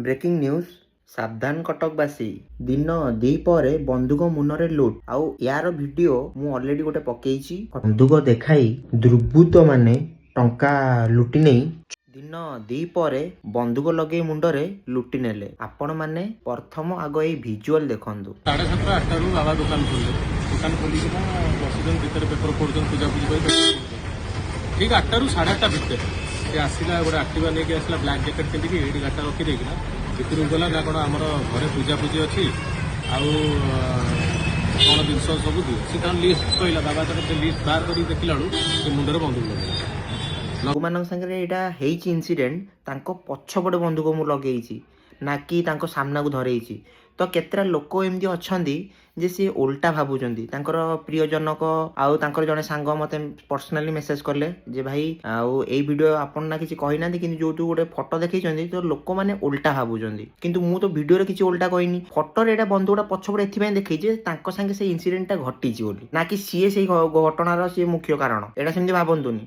Breaking news ସାବଧାନ କଟକବାସୀ ଦିନ ଦ୍ୱିପହରେ ବନ୍ଧୁକ ମୁନରେ ଲୁଟ୍। ଆଉ ୟାର ଭିଡ଼ିଓ ମୁଁ ଅଲରେଡ଼ି ଗୋଟେ ପକେଇଛି। ବନ୍ଧୁକ ଦେଖାଇ ଦୁର୍ବୃତ୍ତମାନେ ଟଙ୍କା ଲୁଟି ନେଇ ଦିନ ଦ୍ୱିପହରେ ବନ୍ଧୁକ ଲଗେଇ ମୁଣ୍ଡରେ ଲୁଟି ନେଲେ। ଆପଣମାନେ ପ୍ରଥମ ଆଗ ଏଇ ଭିଜୁଆଲ ଦେଖନ୍ତୁ। 7:30 8ଟାରୁ ବାବା ଦୋକାନ ଖୋଲିକିନା ବସୁଛନ୍ତି ଭିତରେ ପେପର ପଢ଼ୁଛନ୍ତି, ପୂଜାପୂଜି କରି ପେପର ପଢ଼ୁଛନ୍ତି। ଠିକ୍ 8ଟାରୁ 8:30 ଭିତରେ ସେ ଆସିଲା, ଗୋଟେ ଆକ୍ଟିଭା ନେଇକି ଆସିଲା, ବ୍ଲାକ୍ ଜ୍ୟାକେଟ୍ ପିନ୍ଧିକି ଏଇଠି ଗାଡ଼ିଟା ରଖିଦେଇକିନା ଭିତରକୁ ଗଲା। ନା କ'ଣ ଆମର ଘରେ ପୂଜାପୂଜି ଅଛି ଆଉ କ'ଣ ଜିନିଷ ସବୁ ଦିଅ। ସେ ତାର ଲିଷ୍ଟ କହିଲା, ବାବା ତାର ସେ ଲିଷ୍ଟ ବାହାର କରିକି ଦେଖିଲା ବେଳୁ ସେ ମୁଣ୍ଡରେ ବନ୍ଧୁକ ଲଗେଇଲା। ଲୋକମାନଙ୍କ ସାଙ୍ଗରେ ଏଇଟା ହେଇଛି ଇନସିଡେଣ୍ଟ। ତାଙ୍କ ପଛପଟେ ବନ୍ଧୁକ ମୁଁ ଲଗେଇଛି, ନା କି ତାଙ୍କ ସାମ୍ନାକୁ ଧରେଇଛି। ତ କେତେଟା ଲୋକ ଏମିତି ଅଛନ୍ତି ଯେ ସିଏ ଓଲଟା ଭାବୁଛନ୍ତି। ତାଙ୍କର ପ୍ରିୟଜନକ ଆଉ ତାଙ୍କର ଜଣେ ସାଙ୍ଗ ମୋତେ ପର୍ସନାଲି ମେସେଜ୍ କଲେ ଯେ ଭାଇ ଆଉ ଏଇ ଭିଡ଼ିଓ ଆପଣ ନା କିଛି କହିନାହାନ୍ତି, କିନ୍ତୁ ଯୋଉଠୁ ଗୋଟେ ଫଟୋ ଦେଖେଇଛନ୍ତି ତ ଲୋକମାନେ ଓଲଟା ଭାବୁଛନ୍ତି। କିନ୍ତୁ ମୁଁ ତ ଭିଡ଼ିଓରେ କିଛି ଓଲଟା କହିନି। ଫଟୋରେ ଏଇଟା ବନ୍ଧୁକଟା ପଛପଟେ ଏଥିପାଇଁ ଦେଖେଇଛି ଯେ ତାଙ୍କ ସାଙ୍ଗେ ସେଇ ଇନସିଡେଣ୍ଟଟା ଘଟିଛି ବୋଲି, ନା କି ସିଏ ସେଇ ଘଟଣାର ସିଏ ମୁଖ୍ୟ କାରଣ। ଏଇଟା ସେମିତି ଭାବନ୍ତୁନି।